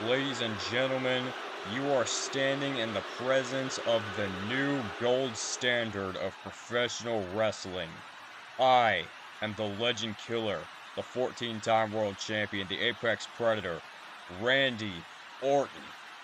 Ladies and gentlemen, you are standing in the presence of the new gold standard of professional wrestling. I am the Legend Killer, the 14-time world champion, the Apex Predator, Randy Orton.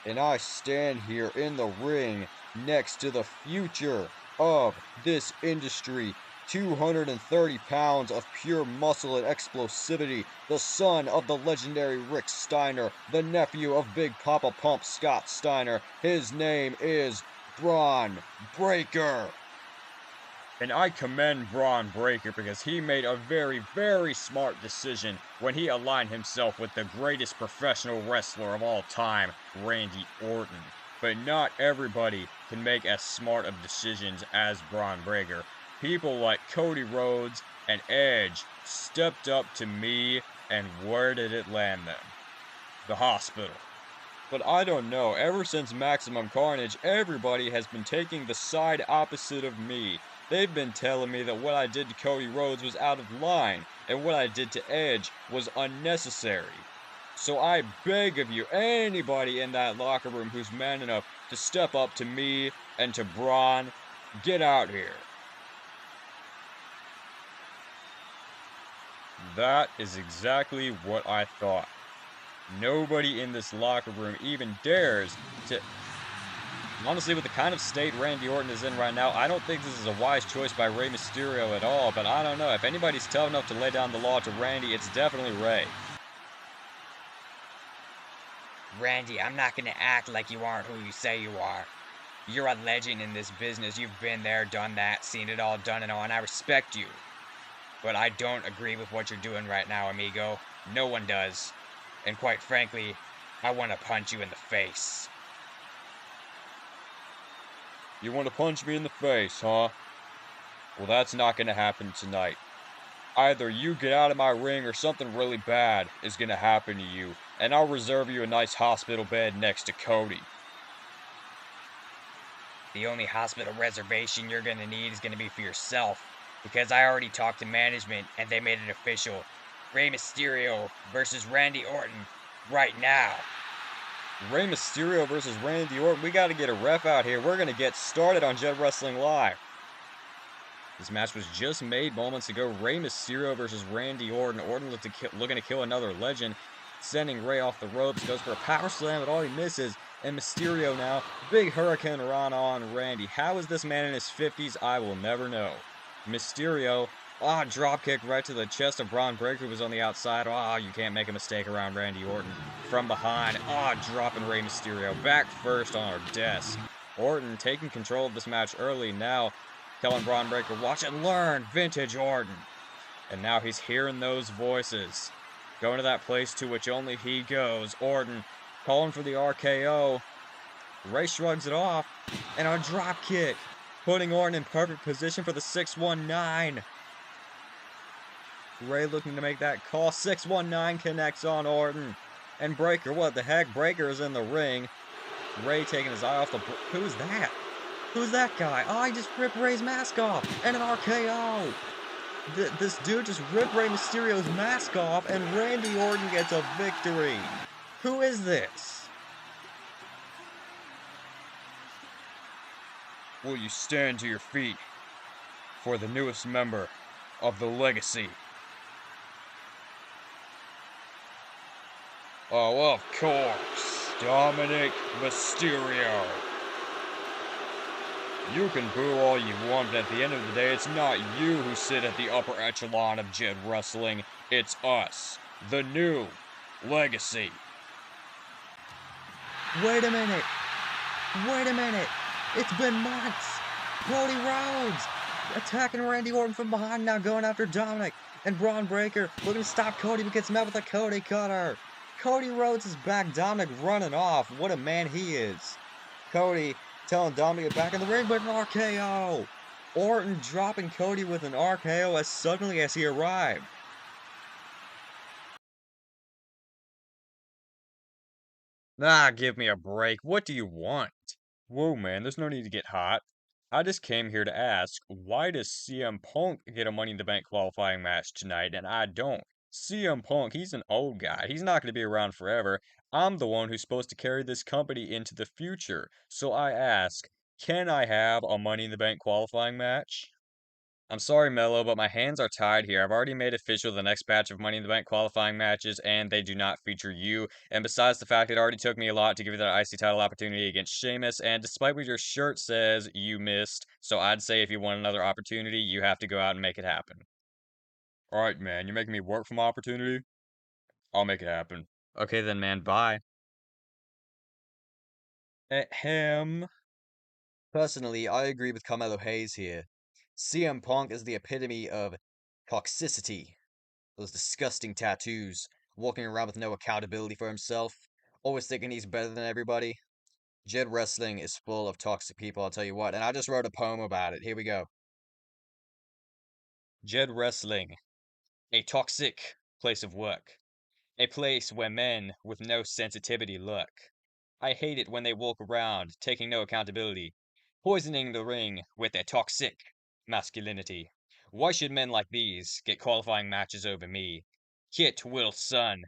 And I stand here in the ring next to the future of this industry. 230 pounds of pure muscle and explosivity, the son of the legendary Rick Steiner, the nephew of Big Papa Pump Scott Steiner. His name is Braun Breaker. And I commend Braun Breaker because he made a very, very smart decision when he aligned himself with the greatest professional wrestler of all time, Randy Orton. But not everybody can make as smart of decisions as Braun Breaker. People like Cody Rhodes and Edge stepped up to me, and where did it land them? The hospital. But I don't know, ever since Maximum Carnage, everybody has been taking the side opposite of me. They've been telling me that what I did to Cody Rhodes was out of line, and what I did to Edge was unnecessary. So I beg of you, anybody in that locker room who's man enough to step up to me and to Braun, get out here. That is exactly what I thought. Nobody in this locker room even dares to. Honestly, with the kind of state Randy Orton is in right now, I don't think this is a wise choice by Rey Mysterio at all, but I don't know. If anybody's tough enough to lay down the law to Randy, it's definitely Rey. Randy, I'm not gonna act like you aren't who you say you are. You're a legend in this business. You've been there, done that, seen it all, done it all, and I respect you. But I don't agree with what you're doing right now, amigo. No one does. And quite frankly, I want to punch you in the face. You want to punch me in the face, huh? Well, that's not going to happen tonight. Either you get out of my ring or something really bad is going to happen to you, and I'll reserve you a nice hospital bed next to Cody. The only hospital reservation you're gonna need is gonna be for yourself, because I already talked to management and they made it official. Rey Mysterio versus Randy Orton right now. Rey Mysterio versus Randy Orton. We got to get a ref out here. We're going to get started on Jet Wrestling Live. This match was just made moments ago. Rey Mysterio versus Randy Orton. Orton looking to kill another legend, sending Rey off the ropes. Goes for a power slam, but all he misses. And Mysterio now, big Hurricane Rana on Randy. How is this man in his 50s? I will never know. Mysterio, dropkick right to the chest of Braun Breaker, who was on the outside. You can't make a mistake around Randy Orton. From behind, dropping Rey Mysterio back first on our desk. Orton taking control of this match early now. Telling Braun Breaker, watch and learn, vintage Orton. And now he's hearing those voices. Going to that place to which only he goes. Orton calling for the RKO. Rey shrugs it off. And a drop kick. Putting Orton in perfect position for the 619. Rey looking to make that call. 619 connects on Orton. And Breaker, what the heck? Breaker is in the ring. Rey taking his eye off the... Who's that? Who's that guy? He just ripped Rey's mask off. And an RKO. This dude just ripped Rey Mysterio's mask off. And Randy Orton gets a victory. Who is this? Will you stand to your feet for the newest member of the Legacy? Oh, of course, Dominic Mysterio. You can boo all you want, but at the end of the day, it's not you who sit at the upper echelon of Jet Wrestling. It's us, the new Legacy. Wait a minute. Wait a minute. It's been months. Cody Rhodes attacking Randy Orton from behind, now going after Dominic. And Braun Breaker looking to stop Cody, but gets met with a Cody Cutter. Cody Rhodes is back. Dominic running off. What a man he is. Cody telling Dominic to get back in the ring, but an RKO. Orton dropping Cody with an RKO as suddenly as he arrived. Give me a break. What do you want? Whoa, man, there's no need to get hot. I just came here to ask, why does CM Punk get a Money in the Bank qualifying match tonight and I don't? CM Punk, he's an old guy. He's not going to be around forever. I'm the one who's supposed to carry this company into the future. So I ask, can I have a Money in the Bank qualifying match? I'm sorry, Mello, but my hands are tied here. I've already made official the next batch of Money in the Bank qualifying matches, and they do not feature you. And besides the fact it already took me a lot to give you that IC title opportunity against Sheamus, and despite what your shirt says, you missed. So I'd say if you want another opportunity, you have to go out and make it happen. Alright, man, you're making me work for my opportunity? I'll make it happen. Okay then, man, bye. Ahem. Personally, I agree with Carmelo Hayes here. CM Punk is the epitome of toxicity. Those disgusting tattoos, walking around with no accountability for himself, always thinking he's better than everybody. Jed Wrestling is full of toxic people, I'll tell you what, and I just wrote a poem about it. Here we go. Jed Wrestling, a toxic place of work. A place where men with no sensitivity lurk. I hate it when they walk around, taking no accountability, poisoning the ring with their toxic masculinity. Why should men like these get qualifying matches over me? Kit Wilson,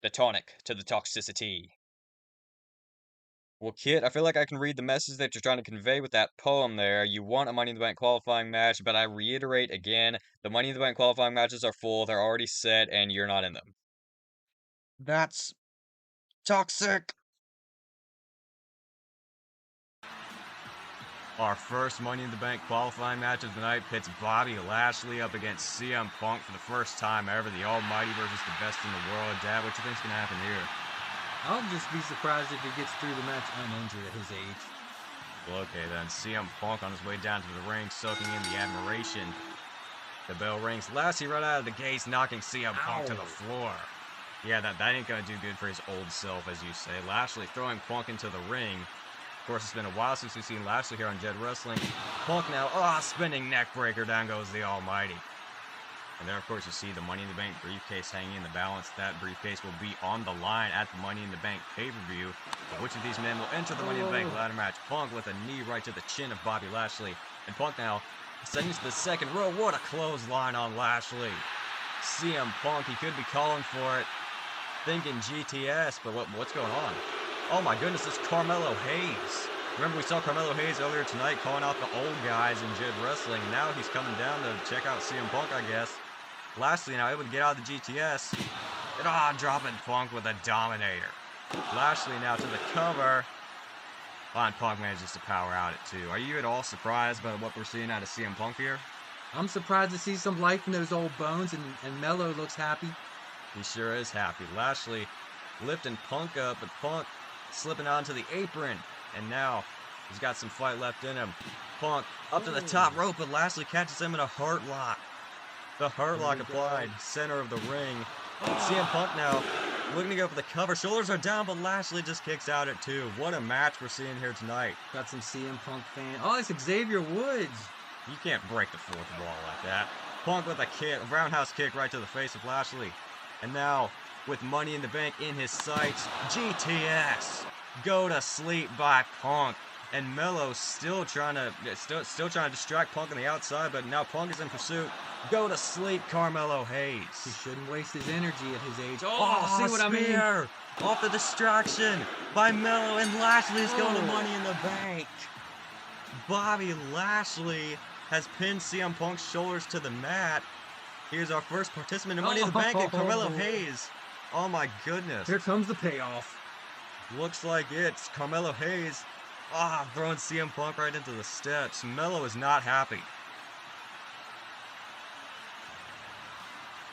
the tonic to the toxicity. Well, Kit, I feel like I can read the message that you're trying to convey with that poem there. You want a Money in the Bank qualifying match, but I reiterate again, the Money in the Bank qualifying matches are full, they're already set, and you're not in them. That's toxic. Our first Money in the Bank qualifying match of the night pits Bobby Lashley up against CM Punk for the first time ever. The Almighty versus the best in the world. Dad, what you think's gonna happen here? I'll just be surprised if he gets through the match uninjured at his age. Well, okay then. CM Punk on his way down to the ring, soaking in the admiration. The bell rings. Lashley right out of the gates, knocking CM Punk to the floor. Yeah, that ain't gonna do good for his old self, as you say. Lashley throwing Punk into the ring. Of course, it's been a while since we've seen Lashley here on Jed Wrestling. Punk now, spinning neck breaker, down goes the Almighty. And there, of course, you see the Money in the Bank briefcase hanging in the balance. That briefcase will be on the line at the Money in the Bank pay-per-view. But which of these men will enter the Money in the Bank ladder match? Punk with a knee right to the chin of Bobby Lashley. And Punk now ascending to the second row. What a clothesline on Lashley. CM Punk, he could be calling for it, thinking GTS, but what's going on? Oh my goodness, it's Carmelo Hayes. Remember, we saw Carmelo Hayes earlier tonight calling out the old guys in Jed Wrestling. Now he's coming down to check out CM Punk, I guess. Lashley now able to get out of the GTS. And dropping Punk with a Dominator. Lashley now to the cover. And Punk manages to power out it too. Are you at all surprised by what we're seeing out of CM Punk here? I'm surprised to see some life in those old bones, and Mello looks happy. He sure is happy. Lashley lifting Punk up, but Punk slipping onto the apron. And now he's got some fight left in him. Punk up to the top rope, but Lashley catches him in a hurt lock. The hurt lock applied, center of the ring. CM Punk now looking to go for the cover. Shoulders are down, but Lashley just kicks out at 2. What a match we're seeing here tonight. Got some CM Punk fan. Oh, it's Xavier Woods. You can't break the fourth wall like that. Punk with a roundhouse kick right to the face of Lashley. And now, with Money in the Bank in his sights, GTS. Go to sleep by Punk. And Mello still trying to distract Punk on the outside, but now Punk is in pursuit. Go to sleep, Carmelo Hayes. He shouldn't waste his energy at his age. Oh, see what I mean? Off the distraction by Mello, and Lashley's going to Money in the Bank. Bobby Lashley has pinned CM Punk's shoulders to the mat. Here's our first participant in Money in the Bank, and Carmelo Hayes. Oh my goodness. Here comes the payoff. Looks like it's Carmelo Hayes. Throwing CM Punk right into the steps. Mello is not happy.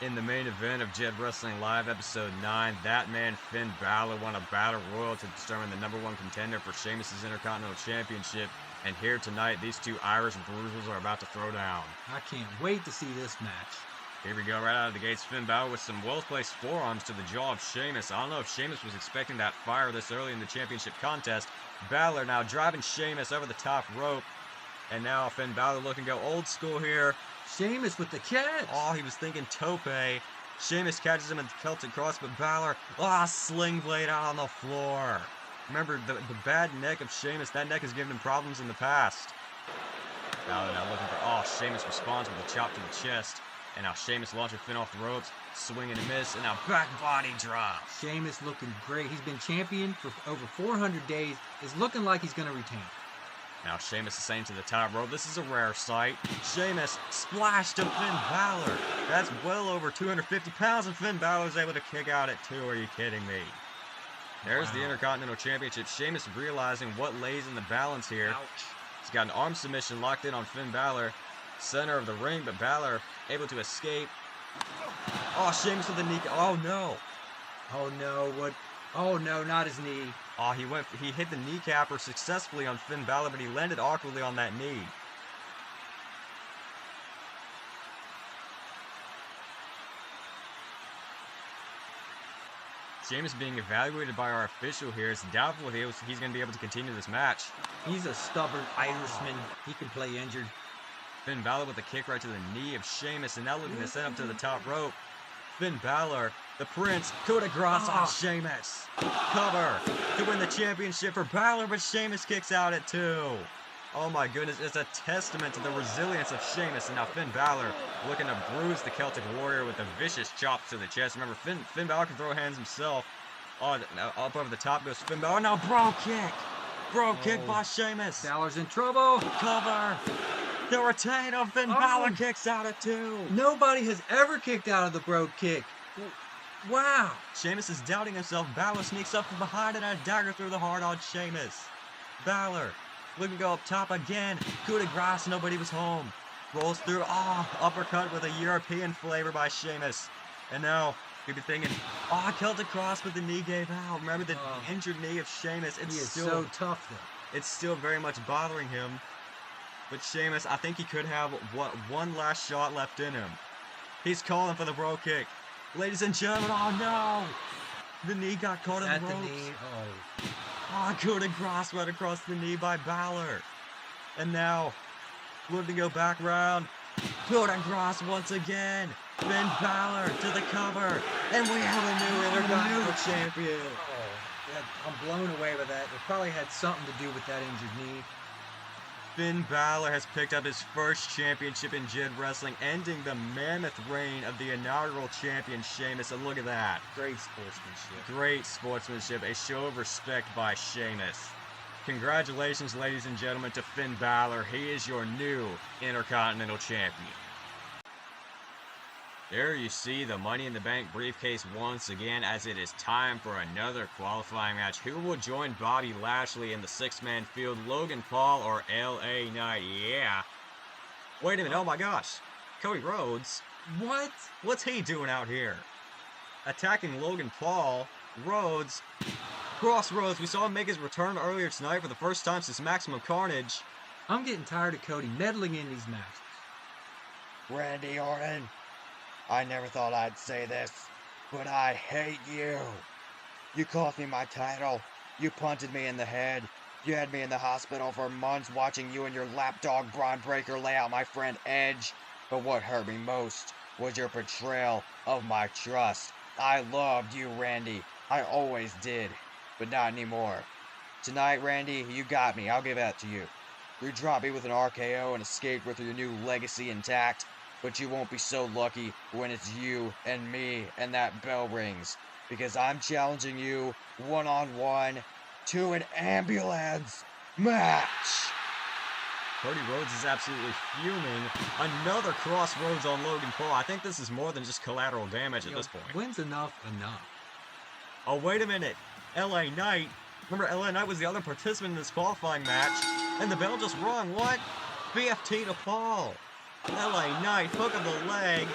In the main event of Jed Wrestling Live Episode 9, that man Finn Balor won a Battle Royal to determine the #1 contender for Sheamus' Intercontinental Championship. And here tonight, these two Irish bruisers are about to throw down. I can't wait to see this match. Here we go, right out of the gates, Finn Balor with some well-placed forearms to the jaw of Sheamus. I don't know if Sheamus was expecting that fire this early in the championship contest. Balor now driving Sheamus over the top rope. And now Finn Balor looking to go old school here. Sheamus with the catch. Oh, he was thinking tope. Sheamus catches him in the Celtic Cross, but Balor, sling blade out on the floor. Remember, the bad neck of Sheamus, that neck has given him problems in the past. Balor now looking for, Sheamus responds with a chop to the chest. And now Sheamus launching Finn off the ropes, swing and a miss, and now back body drop. Sheamus looking great. He's been champion for over 400 days. It's looking like he's going to retain. Now Sheamus is saying to the top rope, this is a rare sight. Sheamus splash to Finn Balor. That's well over 250 pounds, and Finn Balor is able to kick out at 2. Are you kidding me? There's the Intercontinental Championship. Sheamus realizing what lays in the balance here. Ouch. He's got an arm submission locked in on Finn Balor. Center of the ring, but Balor able to escape. Oh, Sheamus with the knee. Oh, no. Oh, no. What? Oh, no, not his knee. Oh, he hit the kneecapper successfully on Finn Balor, but he landed awkwardly on that knee. Sheamus being evaluated by our official here. It's doubtful he's going to be able to continue this match. He's a stubborn Irishman. He can play injured. Finn Balor with a kick right to the knee of Sheamus, and now looking to set up to the top rope. Finn Balor, the Prince, coup de grace on Sheamus. Cover to win the championship for Balor, but Sheamus kicks out at 2. Oh my goodness, it's a testament to the resilience of Sheamus. And now Finn Balor looking to bruise the Celtic Warrior with the vicious chops to the chest. Remember, Finn Balor can throw hands himself. Oh, now up over the top goes Finn Balor. Now bro kick. Bro kick by Sheamus. Balor's in trouble. Cover. The retain of Finn Balor kicks out at 2. Nobody has ever kicked out of the bro kick. Wow. Sheamus is doubting himself. Balor sneaks up from behind and a dagger through the heart on Sheamus. Balor looking to go up top again. Coup de grace, nobody was home. Rolls through. Uppercut with a European flavor by Sheamus. And now, you'd be thinking, Celtic Cross, but the knee gave out. Remember the injured knee of Sheamus. He is so tough, though. It's still very much bothering him. But Sheamus, I think he could have one last shot left in him. He's calling for the bro kick. Ladies and gentlemen, oh no! The knee got caught in the ropes. Coup de grace right across the knee by Balor. And now, looking to go back round. Coup de grace once again. Finn Balor to the cover. And we have a new Intercontinental Champion. I'm blown away by that. It probably had something to do with that injured knee. Finn Balor has picked up his first championship in Jed Wrestling, ending the mammoth reign of the inaugural champion Sheamus. And look at that. Great sportsmanship. Great sportsmanship. A show of respect by Sheamus. Congratulations, ladies and gentlemen, to Finn Balor. He is your new Intercontinental Champion. There you see the Money in the Bank briefcase once again, as it is time for another qualifying match. Who will join Bobby Lashley in the 6-man field? Logan Paul or LA Knight? Yeah. Wait a minute, oh my gosh. Cody Rhodes. What? What's he doing out here? Attacking Logan Paul. Rhodes. Crossroads. We saw him make his return earlier tonight for the first time since Maximum Carnage. I'm getting tired of Cody meddling in these matches. Randy Orton, I never thought I'd say this, but I hate you. You cost me my title. You punted me in the head. You had me in the hospital for months watching you and your lapdog Braun Breaker lay out my friend Edge. But what hurt me most was your betrayal of my trust. I loved you, Randy. I always did, but not anymore. Tonight, Randy, you got me. I'll give that to you. You dropped me with an RKO and escaped with your new legacy intact. But you won't be so lucky when it's you and me and that bell rings. Because I'm challenging you one-on-one to an ambulance match. Cody Rhodes is absolutely fuming. Another crossroads on Logan Paul. I think this is more than just collateral damage at this point. When's enough? Oh, wait a minute. LA Knight. Remember, LA Knight was the other participant in this qualifying match. And the bell just rung. What? BFT to Paul. LA Knight, hook of the leg,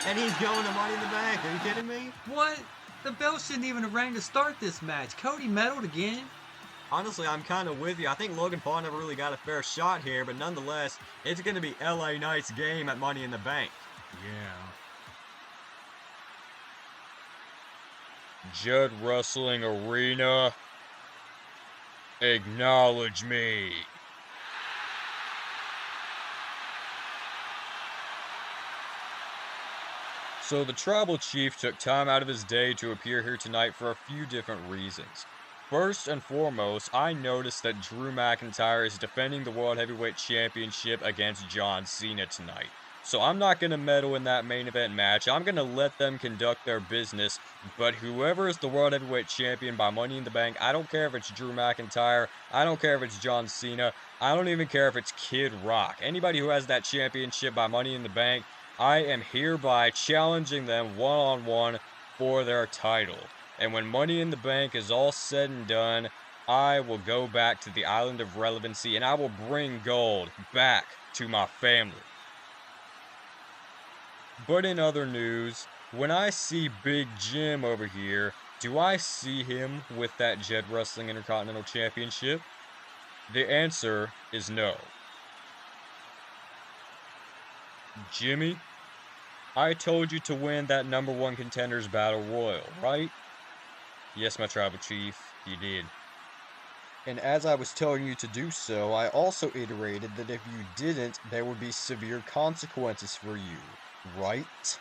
and he's going to Money in the Bank. Are you kidding me? What? The bell shouldn't even have rang to start this match. Cody meddled again. Honestly, I'm kind of with you. I think Logan Paul never really got a fair shot here, but nonetheless, it's going to be LA Knight's game at Money in the Bank. Yeah. Jed Wrestling Arena, acknowledge me. So the Tribal Chief took time out of his day to appear here tonight for a few different reasons. First and foremost, I noticed that Drew McIntyre is defending the World Heavyweight Championship against John Cena tonight. So I'm not going to meddle in that main event match. I'm going to let them conduct their business. But whoever is the World Heavyweight Champion by Money in the Bank, I don't care if it's Drew McIntyre. I don't care if it's John Cena. I don't even care if it's Kid Rock. Anybody who has that championship by Money in the Bank, I am hereby challenging them one-on-one for their title. And when Money in the Bank is all said and done, I will go back to the Island of Relevancy and I will bring gold back to my family. But in other news, when I see Big Jim over here, do I see him with that Jed Wrestling Intercontinental Championship? The answer is no. Jimmy, I told you to win that #1 Contenders Battle Royal, right? Yes, my tribal chief, you did. And as I was telling you to do so, I also iterated that if you didn't, there would be severe consequences for you, right?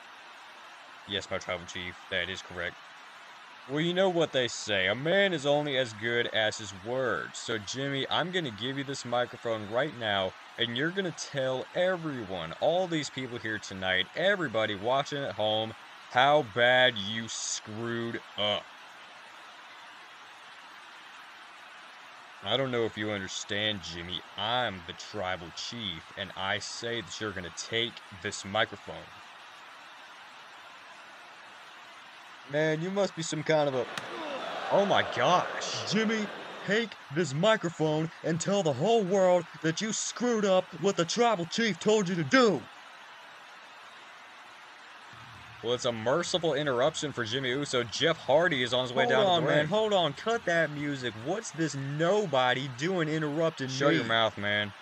Yes, my tribal chief, that is correct. Well, you know what they say, a man is only as good as his word. So Jimmy, I'm going to give you this microphone right now, and you're going to tell everyone, all these people here tonight, everybody watching at home, how bad you screwed up. I don't know if you understand, Jimmy. I'm the tribal chief, and I say that you're gonna take this microphone. Man, you must be some kind of a... Oh my gosh! Jimmy, take this microphone and tell the whole world that you screwed up what the tribal chief told you to do! Well, it's a merciful interruption for Jimmy Uso. Jeff Hardy is on his way down to the ring. Hold on, cut that music. What's this nobody doing interrupting me? Shut your mouth, man.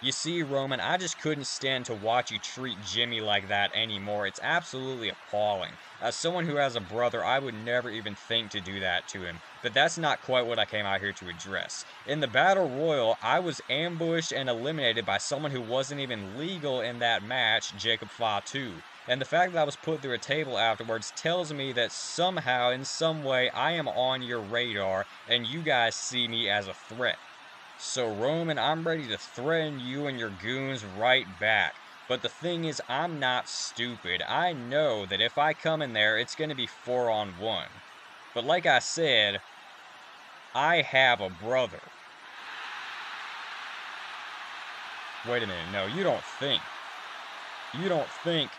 You see, Roman, I just couldn't stand to watch you treat Jimmy like that anymore. It's absolutely appalling. As someone who has a brother, I would never even think to do that to him. But that's not quite what I came out here to address. In the Battle Royal, I was ambushed and eliminated by someone who wasn't even legal in that match, Jacob Fatu. And the fact that I was put through a table afterwards tells me that somehow, in some way, I am on your radar, and you guys see me as a threat. So, Roman, I'm ready to threaten you and your goons right back. But the thing is, I'm not stupid. I know that if I come in there, it's going to be 4-on-1. But like I said, I have a brother. Wait a minute. No, you don't think. You don't think.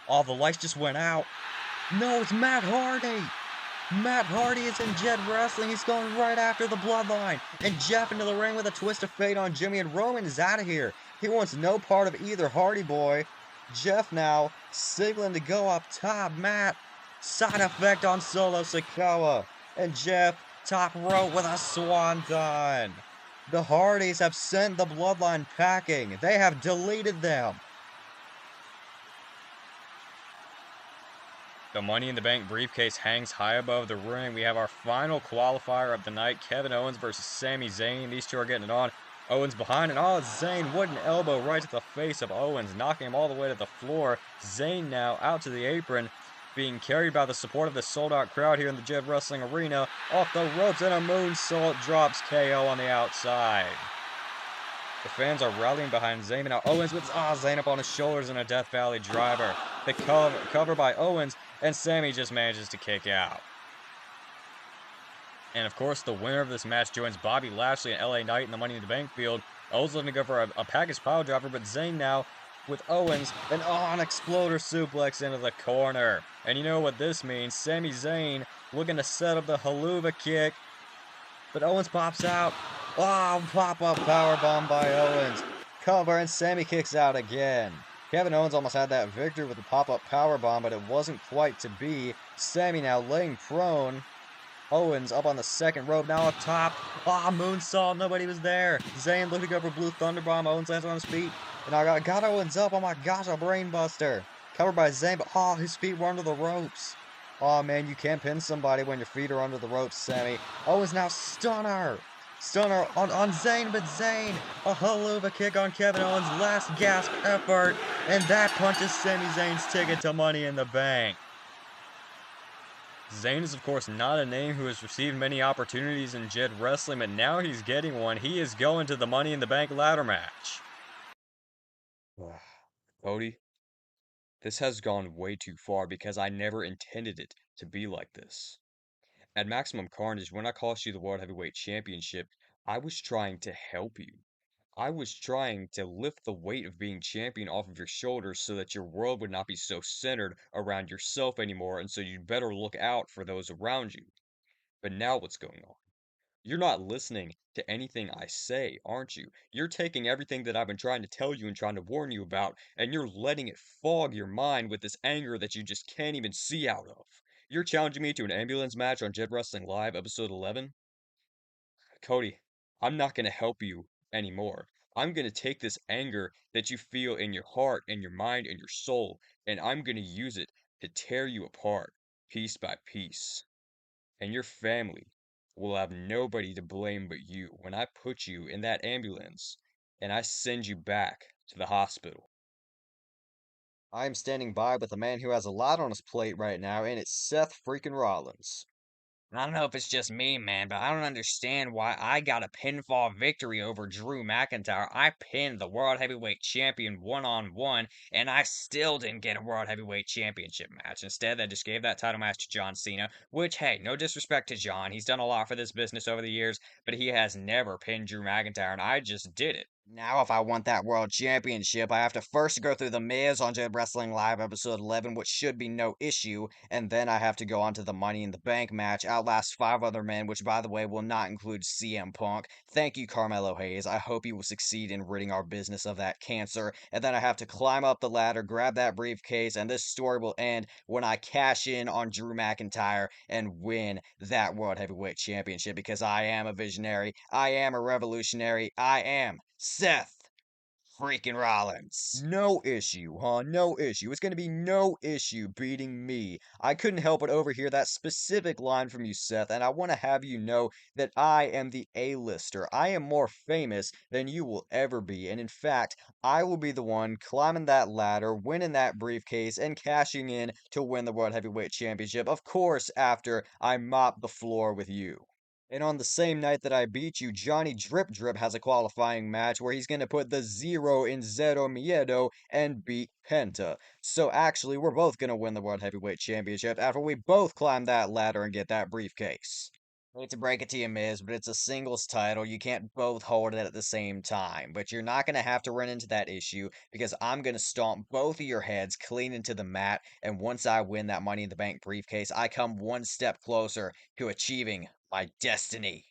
Oh, the lights just went out. No, it's Matt Hardy. Matt Hardy is in Jed Wrestling. He's going right after the Bloodline. And Jeff into the ring with a twist of fate on Jimmy. And Roman is out of here. He wants no part of either Hardy Boy. Jeff now signaling to go up top. Matt, side effect on Solo Sikoa. And Jeff, top rope with a swanton. The Hardys have sent the Bloodline packing. They have deleted them. The Money in the Bank briefcase hangs high above the ring. We have our final qualifier of the night. Kevin Owens versus Sami Zayn. These two are getting it on. Owens behind, and oh, Zayn, what an elbow right to the face of Owens, knocking him all the way to the floor. Zayn now out to the apron, being carried by the support of the sold-out crowd here in the Jed Wrestling Arena. Off the ropes, and a moonsault drops KO on the outside. The fans are rallying behind Zayn. Now Owens with Zayn up on his shoulders in a Death Valley driver. The cover by Owens, and Sami just manages to kick out. And of course, the winner of this match joins Bobby Lashley and LA Knight in the Money in the Bank field. Owens looking to go for a package pile driver, but Zayn now with Owens, and an exploder suplex into the corner. And you know what this means. Sami Zayn looking to set up the haluva kick, but Owens pops out. Pop-up powerbomb by Owens. Cover, and Sami kicks out again. Kevin Owens almost had that victory with the pop-up powerbomb, but it wasn't quite to be. Sami now laying prone. Owens up on the second rope, now up top. Moonsault, nobody was there. Zayn looking to go for Blue Thunderbomb. Owens lands on his feet. And I got Owens up. Oh my gosh, a brainbuster. Covered by Zayn, but his feet were under the ropes. Oh man, you can't pin somebody when your feet are under the ropes, Sami. Owens now stunner. Stunner on Zayn, but Zayn, a haluva kick on Kevin Owens' last gasp effort, and that punches Sami Zayn's ticket to Money in the Bank. Zayn is, of course, not a name who has received many opportunities in Jed Wrestling, but now he's getting one. He is going to the Money in the Bank ladder match. Cody, this has gone way too far because I never intended it to be like this. At Maximum Carnage, when I cost you the World Heavyweight Championship, I was trying to help you. I was trying to lift the weight of being champion off of your shoulders so that your world would not be so centered around yourself anymore, and so you'd better look out for those around you. But now what's going on? You're not listening to anything I say, aren't you? You're taking everything that I've been trying to tell you and trying to warn you about, and you're letting it fog your mind with this anger that you just can't even see out of. You're challenging me to an ambulance match on Jed Wrestling Live, episode 11? Cody, I'm not going to help you anymore. I'm going to take this anger that you feel in your heart and your mind and your soul, and I'm going to use it to tear you apart, piece by piece. And your family will have nobody to blame but you when I put you in that ambulance and I send you back to the hospital. I am standing by with a man who has a lot on his plate right now, and it's Seth freaking Rollins. I don't know if it's just me, man, but I don't understand why I got a pinfall victory over Drew McIntyre. I pinned the World Heavyweight Champion one-on-one, and I still didn't get a World Heavyweight Championship match. Instead, they just gave that title match to John Cena, which, hey, no disrespect to John. He's done a lot for this business over the years, but he has never pinned Drew McIntyre, and I just did it. Now, if I want that world championship, I have to first go through The Miz on Jed Wrestling Live episode 11, which should be no issue, and then I have to go on to the Money in the Bank match, outlast 5 other men, which, by the way, will not include CM Punk. Thank you, Carmelo Hayes. I hope you will succeed in ridding our business of that cancer. And then I have to climb up the ladder, grab that briefcase, and this story will end when I cash in on Drew McIntyre and win that World Heavyweight Championship, because I am a visionary, I am a revolutionary, I am Seth freaking Rollins. No issue, huh? No issue. It's going to be no issue beating me. I couldn't help but overhear that specific line from you, Seth, and I want to have you know that I am the A-lister. I am more famous than you will ever be, and in fact, I will be the one climbing that ladder, winning that briefcase, and cashing in to win the World Heavyweight Championship, of course, after I mop the floor with you. And on the same night that I beat you, Johnny Drip Drip has a qualifying match where he's going to put the zero in Zero Miedo and beat Penta. So actually, we're both going to win the World Heavyweight Championship after we both climb that ladder and get that briefcase. Hate to break it to you, Miz, but it's a singles title. You can't both hold it at the same time. But you're not going to have to run into that issue because I'm going to stomp both of your heads clean into the mat. And once I win that Money in the Bank briefcase, I come one step closer to achieving my destiny.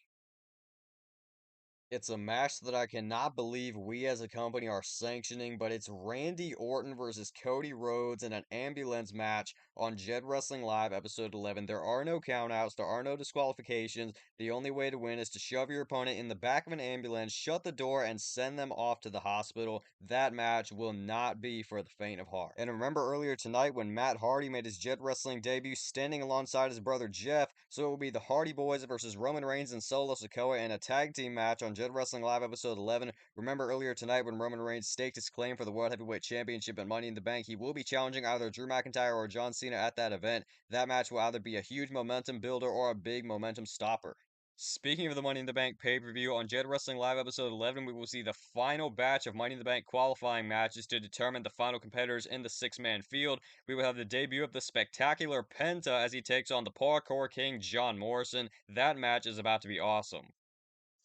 It's a match that I cannot believe we as a company are sanctioning, but it's Randy Orton versus Cody Rhodes in an ambulance match on Jed Wrestling Live, episode 11. There are no countouts, there are no disqualifications. The only way to win is to shove your opponent in the back of an ambulance, shut the door, and send them off to the hospital. That match will not be for the faint of heart. And remember earlier tonight when Matt Hardy made his Jed Wrestling debut standing alongside his brother Jeff, so it will be the Hardy Boys versus Roman Reigns and Solo Sikoa in a tag team match on Jed Wrestling Live episode 11. Remember earlier tonight when Roman Reigns staked his claim for the World Heavyweight Championship and Money in the Bank, he will be challenging either Drew McIntyre or John Cena at that event. That match will either be a huge momentum builder or a big momentum stopper. Speaking of the Money in the Bank pay-per-view, on Jed Wrestling Live episode 11, we will see the final batch of Money in the Bank qualifying matches to determine the final competitors in the 6-man field. We will have the debut of the spectacular Penta as he takes on the Parkour King John Morrison. That match is about to be awesome.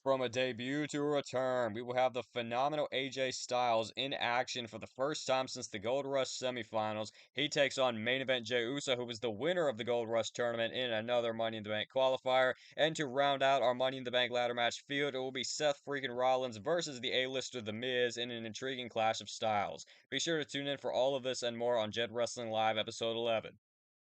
From a debut to a return, we will have the phenomenal AJ Styles in action for the first time since the Gold Rush semifinals. He takes on main event Jey Uso, who was the winner of the Gold Rush tournament in another Money in the Bank qualifier. And to round out our Money in the Bank ladder match field, it will be Seth freaking Rollins versus the A-lister The Miz in an intriguing clash of styles. Be sure to tune in for all of this and more on Jed Wrestling Live episode 11.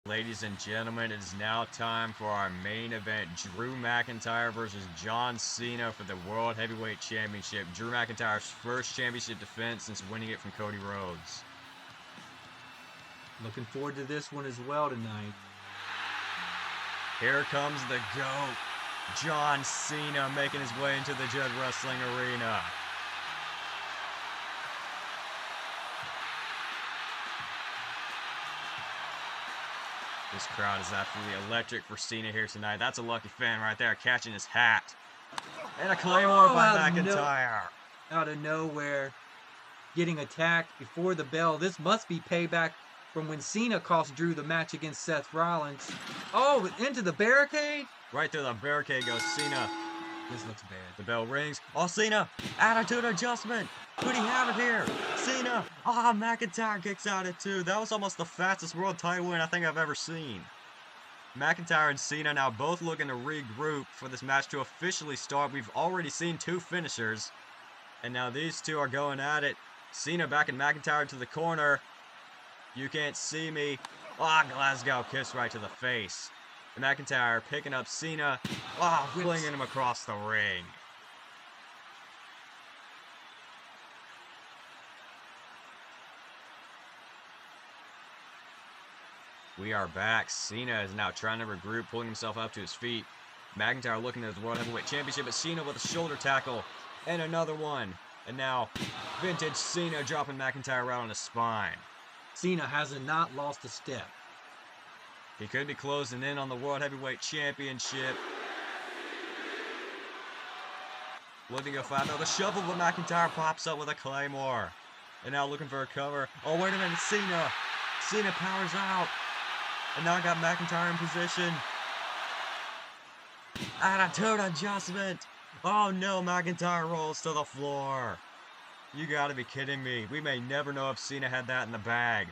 Ladies and gentlemen, it is now time for our main event, Drew McIntyre versus John Cena for the World Heavyweight Championship. Drew McIntyre's first championship defense since winning it from Cody Rhodes. Looking forward to this one as well tonight. Here comes the GOAT, John Cena, making his way into the Jed Wrestling arena. This crowd is absolutely electric for Cena here tonight. That's a lucky fan right there, catching his hat. And a Claymore by McIntyre. Out of nowhere, getting attacked before the bell. This must be payback from when Cena cost Drew the match against Seth Rollins. Oh, into the barricade? Right through the barricade goes Cena. This looks bad. The bell rings. Oh, Cena! Attitude adjustment! Who do you have it here? Cena! Ah, McIntyre kicks out at 2. That was almost the fastest world title win I think I've ever seen. McIntyre and Cena now both looking to regroup for this match to officially start. We've already seen 2 finishers. And now these two are going at it. Cena backing McIntyre to the corner. You can't see me. Ah, Glasgow kiss right to the face. And McIntyre picking up Cena. Ah, flinging him across the ring. We are back. Cena is now trying to regroup, pulling himself up to his feet. McIntyre looking at his World Heavyweight Championship, but Cena with a shoulder tackle. And another one. And now, vintage Cena dropping McIntyre right on his spine. Cena has not lost a step. He could be closing in on the World Heavyweight Championship. Looking to go find out the shuffle, but McIntyre pops up with a Claymore. And now looking for a cover. Oh, wait a minute, Cena. Cena powers out. And now I got McIntyre in position. Attitude adjustment. Oh no, McIntyre rolls to the floor. You gotta be kidding me. We may never know if Cena had that in the bag.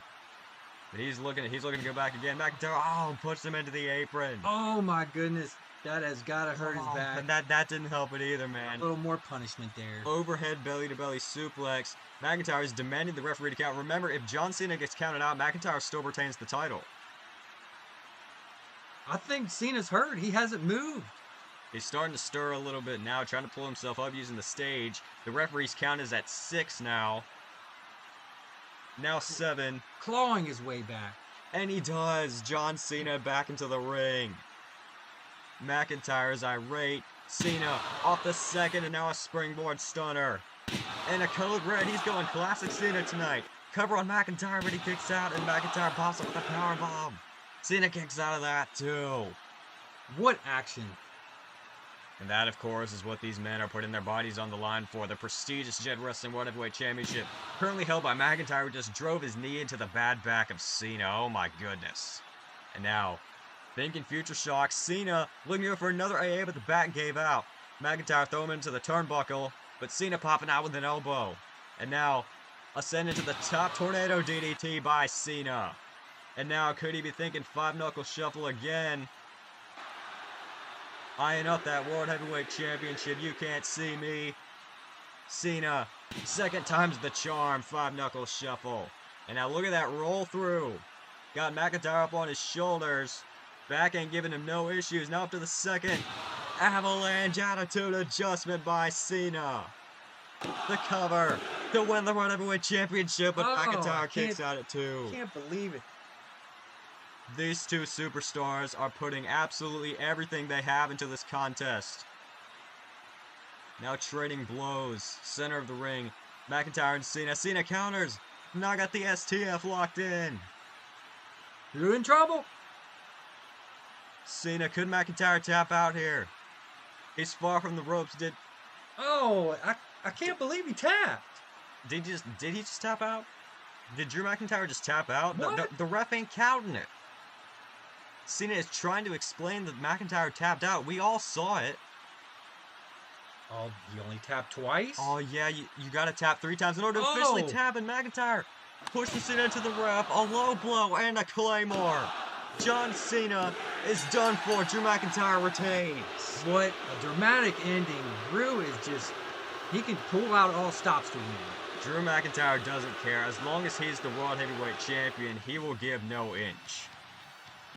But he's looking to go back again. McIntyre, puts him into the apron. Oh my goodness. That has gotta hurt his back. And that didn't help it either, man. A little more punishment there. Overhead belly-to-belly suplex. McIntyre is demanding the referee to count. Remember, if John Cena gets counted out, McIntyre still retains the title. I think Cena's hurt. He hasn't moved. He's starting to stir a little bit now, trying to pull himself up using the stage. The referee's count is at 6 now. Now 7. Clawing his way back. And he does. John Cena back into the ring. McIntyre is irate. Cena off the second, and now a springboard stunner. And a code red. He's going classic Cena tonight. Cover on McIntyre, but he kicks out, and McIntyre pops up with a powerbomb. Cena kicks out of that too. What action? And that, of course, is what these men are putting their bodies on the line for. The prestigious Jet Wrestling World Heavyweight Championship, currently held by McIntyre, who just drove his knee into the bad back of Cena. Oh my goodness. And now, thinking future shock, Cena looking to go for another AA, but the back gave out. McIntyre throw him into the turnbuckle, but Cena popping out with an elbow. And now, ascending to the top tornado DDT by Cena. And now, could he be thinking 5-knuckle shuffle again? Eyeing up that World Heavyweight Championship. You can't see me. Cena, second time's the charm. 5-knuckle shuffle. And now look at that roll through. Got McIntyre up on his shoulders. Back ain't giving him no issues. Now up to the second. Avalanche attitude adjustment by Cena. The cover to win the World Heavyweight Championship, but McIntyre kicks out at 2. Can't believe it. These two superstars are putting absolutely everything they have into this contest. Now trading blows. Center of the ring. McIntyre and Cena. Cena counters. Now got the STF locked in. You're in trouble. Cena, could McIntyre tap out here? He's far from the ropes. Oh, I can't believe he tapped. Did he just tap out? Did Drew McIntyre just tap out? What? The ref ain't counting it. Cena is trying to explain that McIntyre tapped out. We all saw it. Oh, he only tapped twice? Oh, yeah, you gotta tap 3 times in order to officially tap, and McIntyre pushes Cena into the ref. A low blow and a Claymore. John Cena is done for. Drew McIntyre retains. What a dramatic ending. Drew is just, he can pull out all stops to win. Drew McIntyre doesn't care. As long as he's the World Heavyweight Champion, he will give no inch.